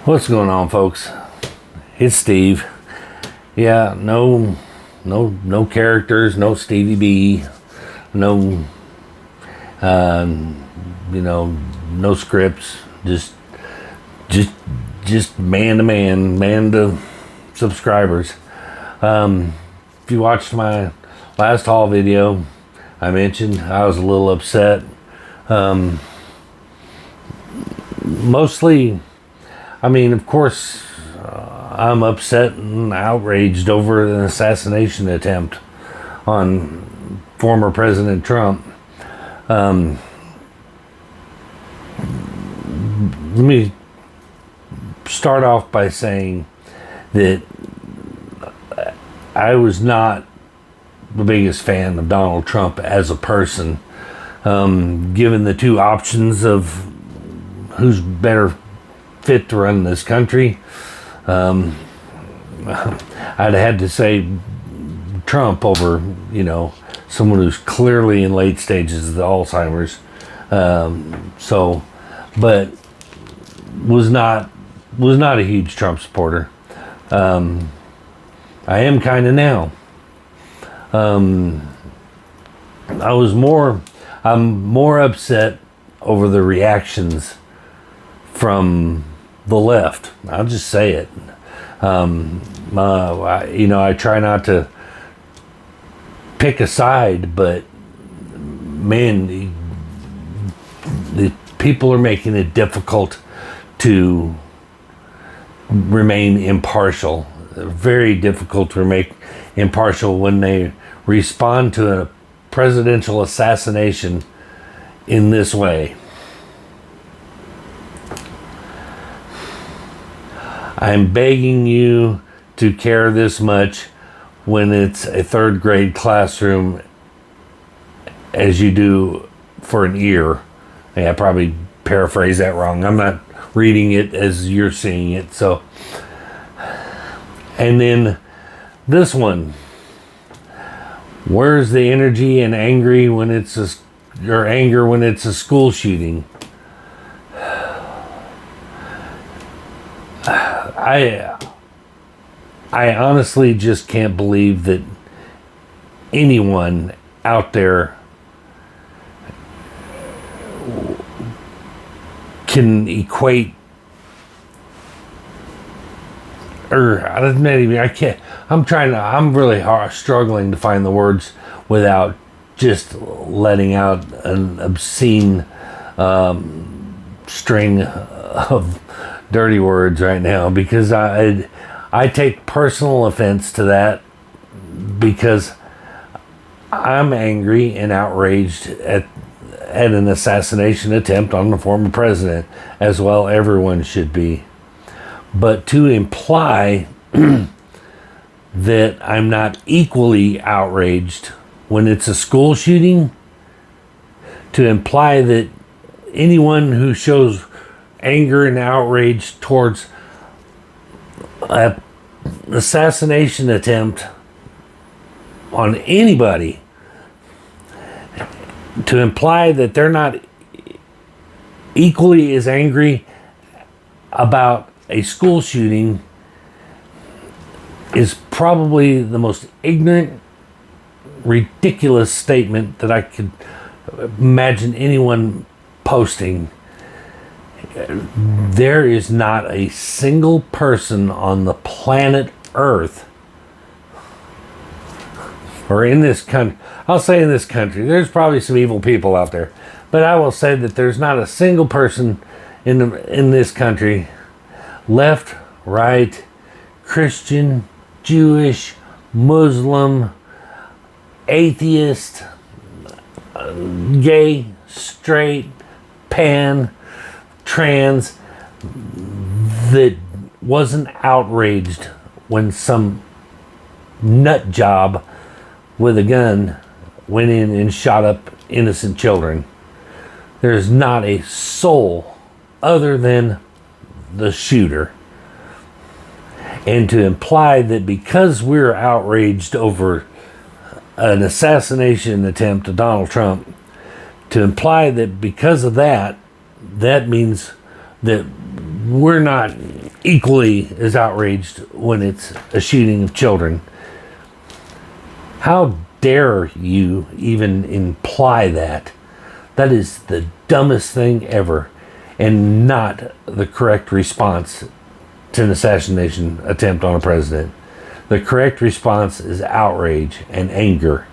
What's going on, folks? It's Steve. Yeah, no characters, no Stevie B, no no scripts, just man to man to subscribers. If you watched my last haul video, I mentioned I was a little upset. Mostly, I mean, of course, I'm upset and outraged over an assassination attempt on former President Trump. Let me start off by saying that I was not the biggest fan of Donald Trump as a person. Given the two options of who's better fit to run this country, I'd had to say Trump over, someone who's clearly in late stages of the Alzheimer's. But was not a huge Trump supporter. I am kind of now. I'm more upset over the reactions from the left. I'll just say it. I try not to pick a side, but man, the people are making it difficult to remain impartial. Very difficult to remain impartial when they respond to a presidential assassination in this way. I'm begging you to care this much when it's a third grade classroom as you do for an ear. I probably paraphrase that wrong. I'm not reading it as you're seeing it. So, and then this one. Where's the energy and anger when it's a school shooting? I honestly just can't believe that anyone out there can equate, I'm really struggling to find the words without just letting out an obscene string of dirty words right now, because I take personal offense to that, because I'm angry and outraged at an assassination attempt on the former president, as well everyone should be. But to imply that I'm not equally outraged when it's a school shooting, to imply that anyone who shows anger and outrage towards an assassination attempt on anybody, to imply that they're not equally as angry about a school shooting, is probably the most ignorant, ridiculous statement that I could imagine anyone posting. There is not a single person on the planet Earth, or in this country, I'll say in this country, there's probably some evil people out there, but I will say that there's not a single person in this country, left, right, Christian, Jewish, Muslim, atheist, gay, straight, pan, trans, that wasn't outraged when some nut job with a gun went in and shot up innocent children. There's not a soul other than the shooter. And to imply that because we're outraged over an assassination attempt to Donald Trump, to imply that because of that, that means that we're not equally as outraged when it's a shooting of children. How dare you even imply that? That is the dumbest thing ever, and not the correct response to an assassination attempt on a president. The correct response is outrage and anger,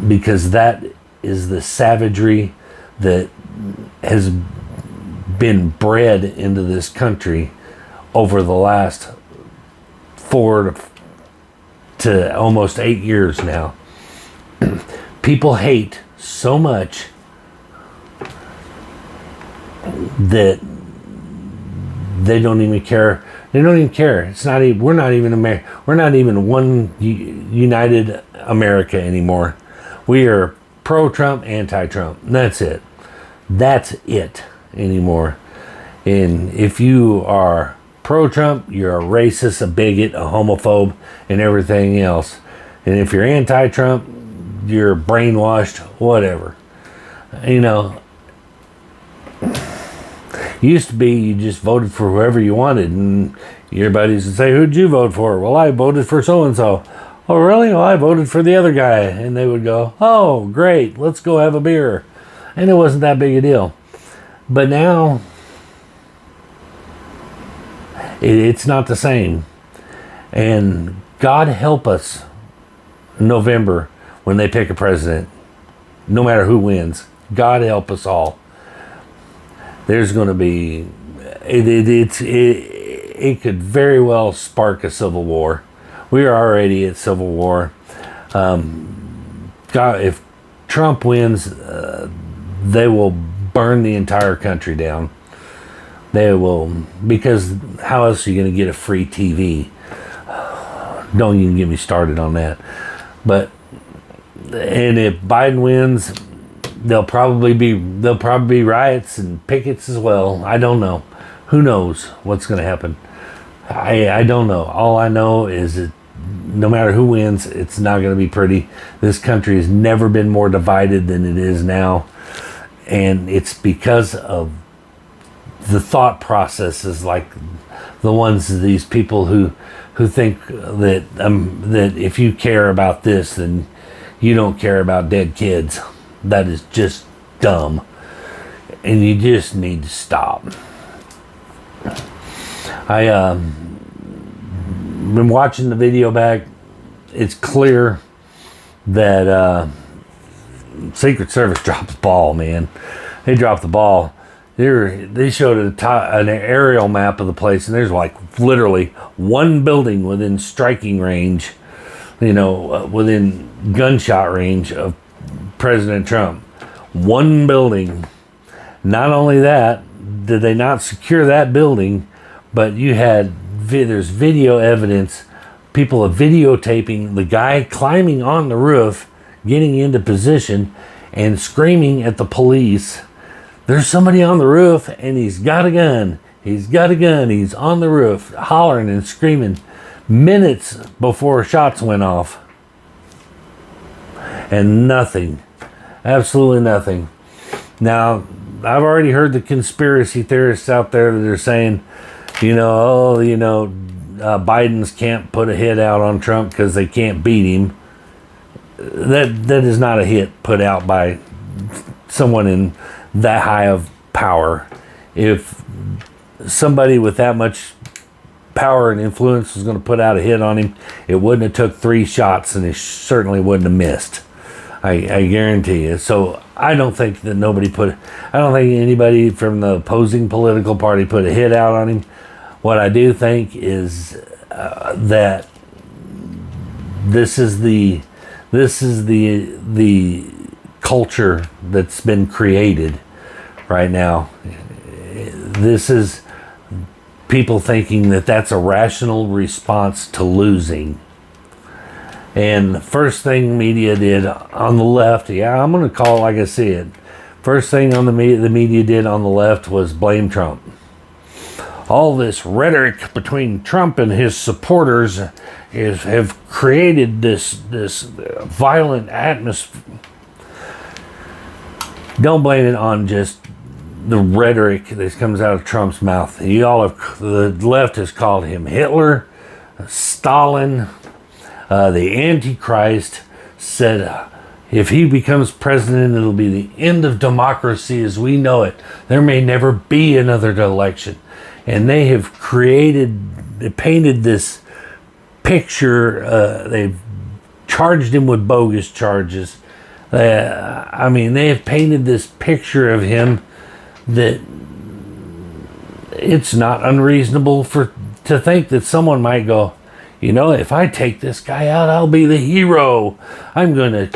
because that is the savagery that has been bred into this country over the last 4 to almost 8 years now. People hate so much that they don't even care. They don't even care. It's not even. We're not even We're not even one united America anymore. We are pro-Trump, anti-Trump. That's it. That's it anymore. And if you are pro-Trump, you're a racist, a bigot, a homophobe, and everything else. And if you're anti-Trump, you're brainwashed, whatever. You know, used to be you just voted for whoever you wanted, and your buddies would say, "Who'd you vote for?" "Well, I voted for so-and-so." "Oh, really?" "Well, I voted for the other guy." And they would go, "Oh, great, let's go have a beer." And it wasn't that big a deal. But now, it's not the same. And God help us in November when they pick a president, no matter who wins. God help us all. There's going to be, it could very well spark a civil war. We are already at civil war. God, if Trump wins, they will burn the entire country down. They will, because how else are you going to get a free TV? Don't even get me started on that. But, and if Biden wins, there'll probably be riots and pickets as well. I don't know. Who knows what's going to happen? I don't know. All I know is that no matter who wins, it's not going to be pretty. This country has never been more divided than it is now. And it's because of the thought processes like the ones of these people who think that that if you care about this, then you don't care about dead kids. That is just dumb. And you just need to stop. I been watching the video back. It's clear that Secret Service dropped the ball, man. They dropped the ball. They showed an aerial map of the place, and there's like literally one building within striking range, within gunshot range of President Trump. One building. Not only that, did they not secure that building, but there's video evidence. People are videotaping the guy climbing on the roof, getting into position, and screaming at the police. There's somebody on the roof, and he's got a gun. He's got a gun. He's on the roof, hollering and screaming minutes before shots went off. And nothing. Absolutely nothing. Now, I've already heard the conspiracy theorists out there that are saying, Biden's can't put a hit out on Trump because they can't beat him. That is not a hit put out by someone in that high of power. If somebody with that much power and influence was going to put out a hit on him, it wouldn't have took 3 shots, and he certainly wouldn't have missed. I guarantee you. So I don't think that I don't think anybody from the opposing political party put a hit out on him. What I do think is that this is the culture that's been created right now. This is people thinking that that's a rational response to losing. And the first thing media did on the left, I'm going to call it like I see it. First thing on the media did on the left was blame Trump. All this rhetoric between Trump and his supporters have created this violent atmosphere. Don't blame it on just the rhetoric that comes out of Trump's mouth. The left has called him Hitler, Stalin, the Antichrist. Said if he becomes president, it'll be the end of democracy as we know it. There may never be another election. And they have painted this picture. They've charged him with bogus charges. I mean, they have painted this picture of him that it's not unreasonable to think that someone might go, you know, if I take this guy out, I'll be the hero. I'm gonna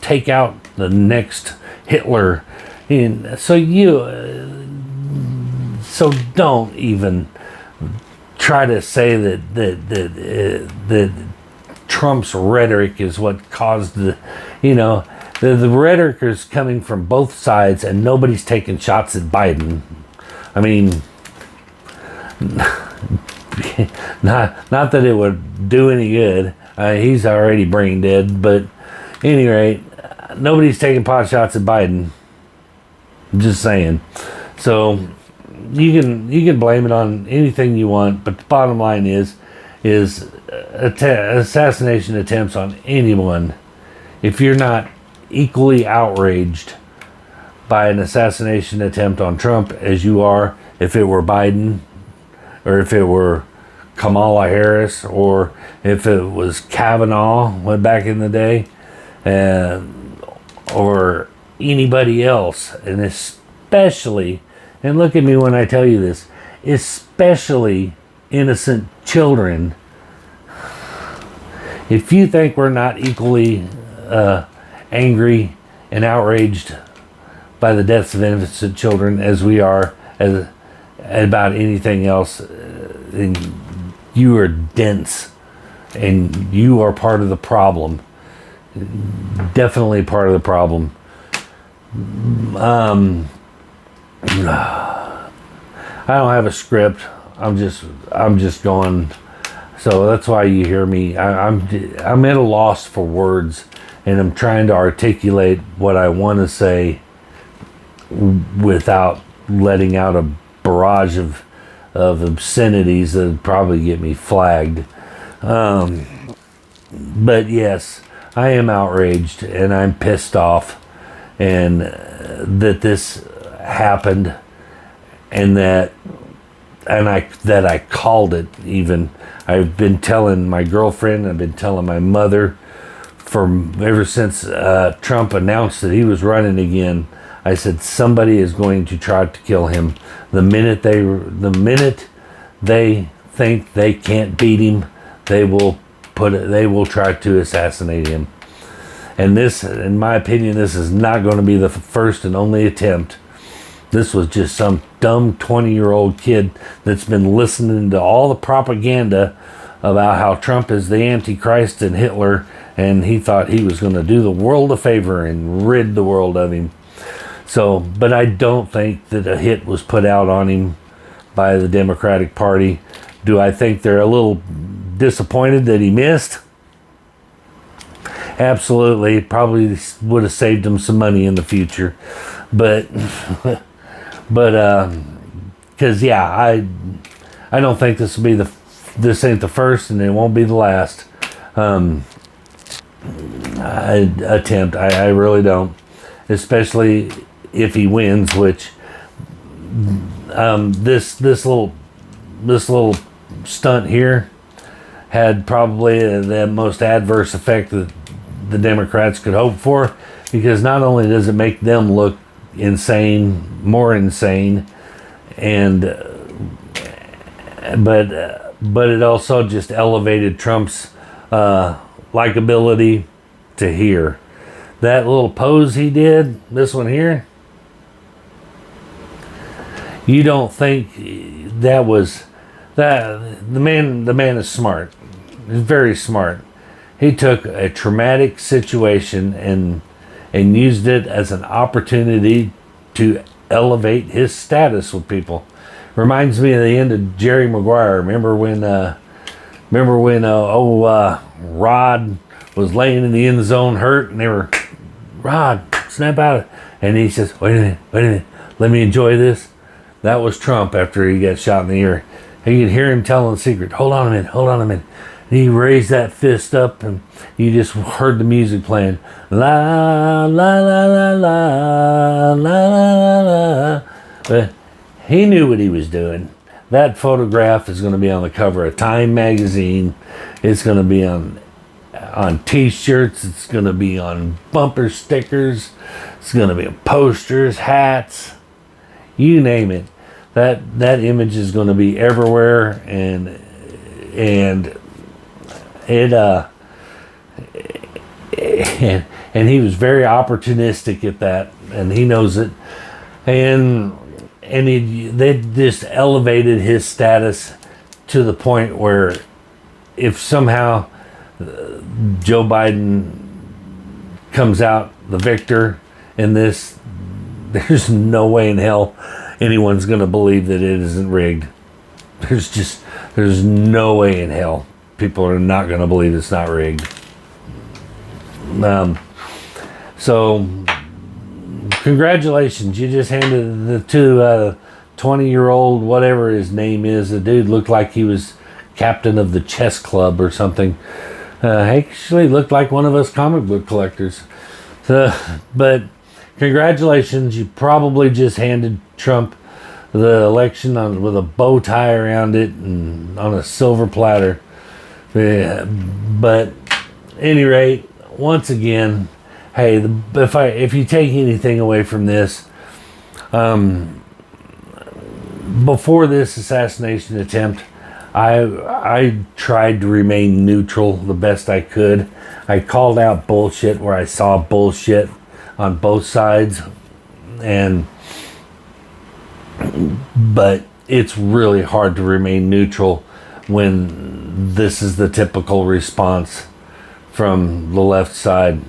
take out the next Hitler. And so so don't even try to say that Trump's rhetoric is what caused the rhetoric is coming from both sides, and nobody's taking shots at Biden. I mean, not that it would do any good. He's already brain dead, but at any rate, nobody's taking pot shots at Biden. Just saying. So you can blame it on anything you want, but the bottom line is assassination attempts on anyone. If you're not equally outraged by an assassination attempt on Trump as you are if it were Biden, or if it were Kamala Harris, or if it was Kavanaugh back in the day, or anybody else, and especially, and look at me when I tell you this, especially innocent children. If you think we're not equally angry and outraged by the deaths of innocent children as we are about anything else, then you are dense and you are part of the problem. Definitely part of the problem. I don't have a script. I'm just going. So that's why you hear me. I'm at a loss for words, and I'm trying to articulate what I want to say without letting out a barrage of obscenities that would probably get me flagged. But yes, I am outraged and I'm pissed off, and that this happened, and that I called it. Even I've been telling my girlfriend, I've been telling my mother ever since Trump announced that he was running again. I said somebody is going to try to kill him. The minute they think they can't beat him, they will try to assassinate him. And this, in my opinion, this is not going to be the first and only attempt. This was just some dumb 20-year-old kid that's been listening to all the propaganda about how Trump is the Antichrist and Hitler, and he thought he was going to do the world a favor and rid the world of him. So, but I don't think that a hit was put out on him by the Democratic Party. Do I think they're a little disappointed that he missed? Absolutely. Probably would have saved him some money in the future. But because I don't think this will be this ain't the first, and it won't be the last attempt. I really don't, especially if he wins, which this little stunt here had probably the most adverse effect that the Democrats could hope for, because not only does it make them look more insane, and but it also just elevated Trump's likability to here. That little pose he did, this one here, you don't think that was that the man is smart. He's very smart. He took a traumatic situation and used it as an opportunity to elevate his status with people. Reminds me of the end of Jerry Maguire. Remember when Rod was laying in the end zone hurt, and they were, Rod, snap out of it. And he says, wait a minute, let me enjoy this. That was Trump after he got shot in the ear. And you could hear him telling the secret, hold on a minute, hold on a minute. And he raised that fist up and you just heard the music playing. La, la, la, la, la, la, la, la. But he knew what he was doing. That photograph is going to be on the cover of Time magazine. It's going to be on t-shirts. It's going to be on bumper stickers. It's going to be on posters, hats, you name it. That image is going to be everywhere, and it and he was very opportunistic at that, and he knows it, and they just elevated his status to the point where if somehow Joe Biden comes out the victor in this, there's no way in hell anyone's going to believe that it isn't rigged. There's no way in hell people are not going to believe it's not rigged. So congratulations, you just handed the two 20-year-old, whatever his name is, the dude looked like he was captain of the chess club or something. Actually looked like one of us comic book collectors. But congratulations, you probably just handed Trump the election with a bow tie around it and on a silver platter. But at any rate, once again, hey, if you take anything away from this, before this assassination attempt, I tried to remain neutral the best I could. I called out bullshit where I saw bullshit on both sides, but it's really hard to remain neutral when this is the typical response from the left side.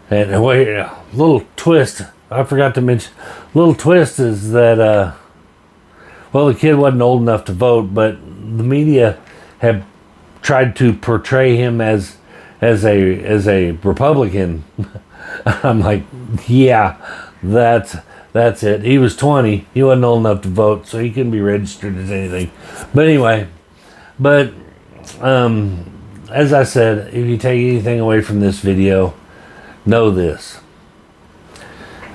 And wait, a little twist I forgot to mention, little twist is that well, the kid wasn't old enough to vote, but the media have tried to portray him as a Republican. I'm like, yeah, that's it. He was 20. He wasn't old enough to vote, so he couldn't be registered as anything. But anyway, as I said, if you take anything away from this video, know this.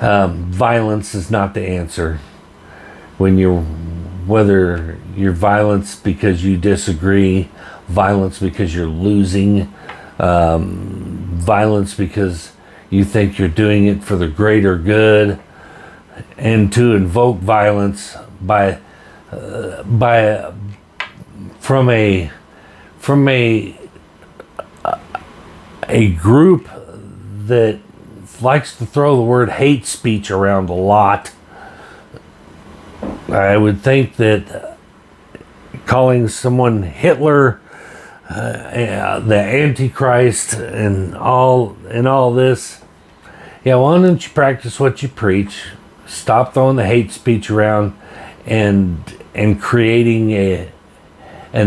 Violence is not the answer. Whether you're violence because you disagree, violence because you're losing, violence because you think you're doing it for the greater good, and to invoke violence from a group that likes to throw the word hate speech around a lot. I would think that calling someone Hitler, the Antichrist, and all this, yeah, why don't you practice what you preach? Stop throwing the hate speech around and creating an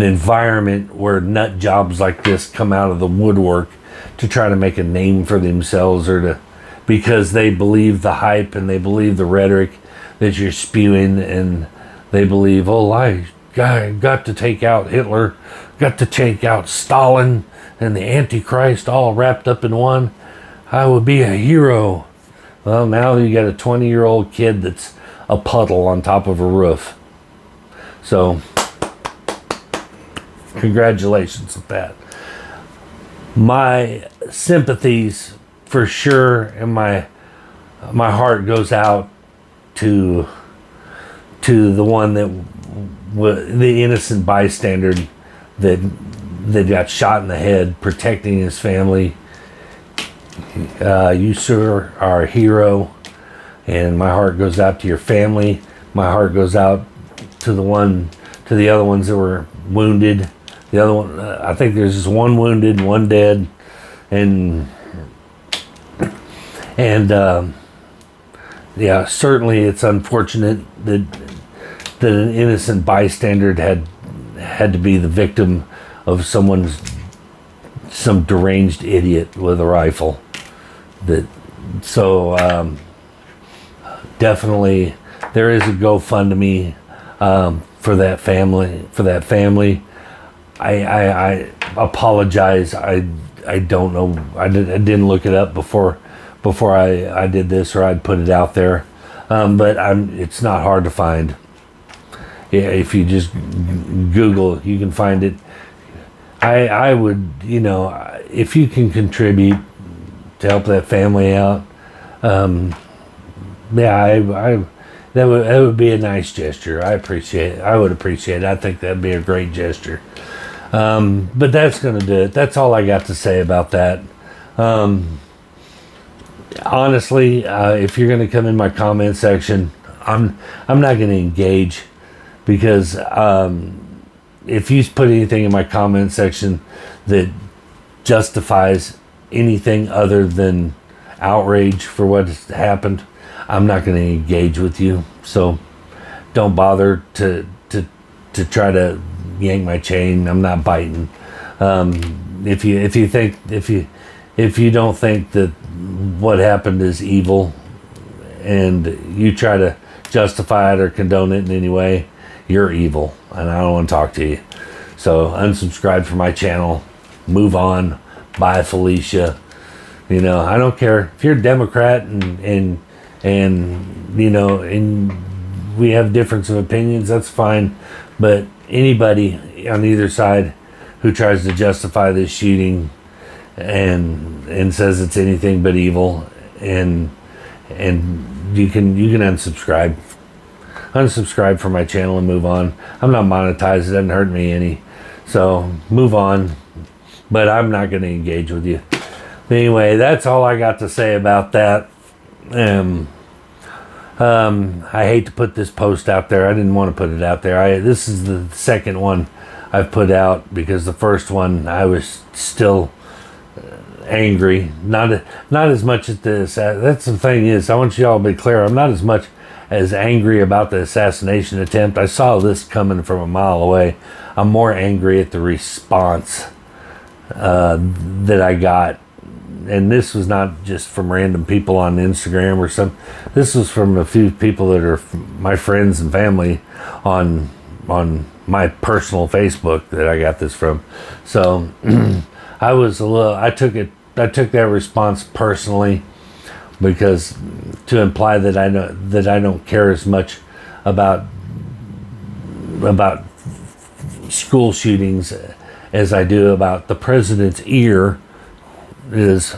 environment where nut jobs like this come out of the woodwork to try to make a name for themselves, because they believe the hype and they believe the rhetoric that you're spewing, and they believe, oh, I got to take out Hitler, got to take out Stalin and the Antichrist all wrapped up in one. I would be a hero. Well, now you got a 20-year-old kid that's a puddle on top of a roof. So, congratulations with that. My sympathies for sure, and my heart goes out to the one the innocent bystander that got shot in the head protecting his family. You, sir, are a hero, and my heart goes out to your family. My heart goes out to the other ones that were wounded. The other one, I think there's just one wounded and one dead, and yeah, certainly it's unfortunate that an innocent bystander had to be the victim of some deranged idiot with a rifle. Definitely there is a GoFundMe for that family. I apologize. I don't know. I didn't look it up before I did this, or I'd put it out there. But it's not hard to find. Yeah, if you just Google, you can find it. I would, if you can contribute to help that family out, that would be a nice gesture. I would appreciate it. I think that'd be a great gesture. But that's gonna do it. That's all I got to say about that. Honestly, if you're gonna come in my comment section, I'm not gonna engage, because if you put anything in my comment section that justifies anything other than outrage for what has happened, I'm not going to engage with you. So don't bother to try to yank my chain. I'm not biting. If you don't think that what happened is evil, and you try to justify it or condone it in any way, you're evil, and I don't want to talk to you. So unsubscribe from my channel. Move on. Bye, Felicia. I don't care if you're a Democrat and we have difference of opinions. That's fine. But anybody on either side who tries to justify this shooting and says it's anything but evil, and you can unsubscribe from my channel and move on. I'm not monetized. It doesn't hurt me any. So move on. But I'm not going to engage with you. But anyway, that's all I got to say about that. I hate to put this post out there. I didn't want to put it out there. This is the second one I've put out, because the first one I was still angry. Not as much at this. That's the thing is, I want you all to be clear. I'm not as much as angry about the assassination attempt. I saw this coming from a mile away. I'm more angry at the response that I got. And this was not just from random people on Instagram or something. This was from a few people that are my friends and family on my personal Facebook that I got this from. So I took that response personally, because to imply that I don't care as much about school shootings as I do about the president's ear is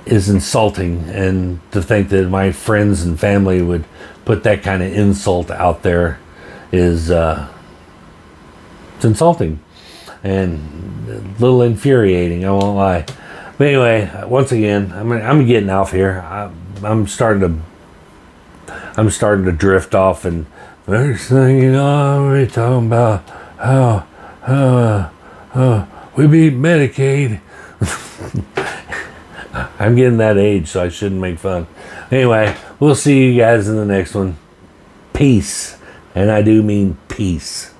insulting. And to think that my friends and family would put that kind of insult out there is it's insulting and a little infuriating, I won't lie. But anyway, once again, I'm getting off here. I'm starting to drift off, and next thing you know, we're talking about how we beat Medicaid. I'm getting that age, so I shouldn't make fun. Anyway, we'll see you guys in the next one. Peace. And I do mean peace.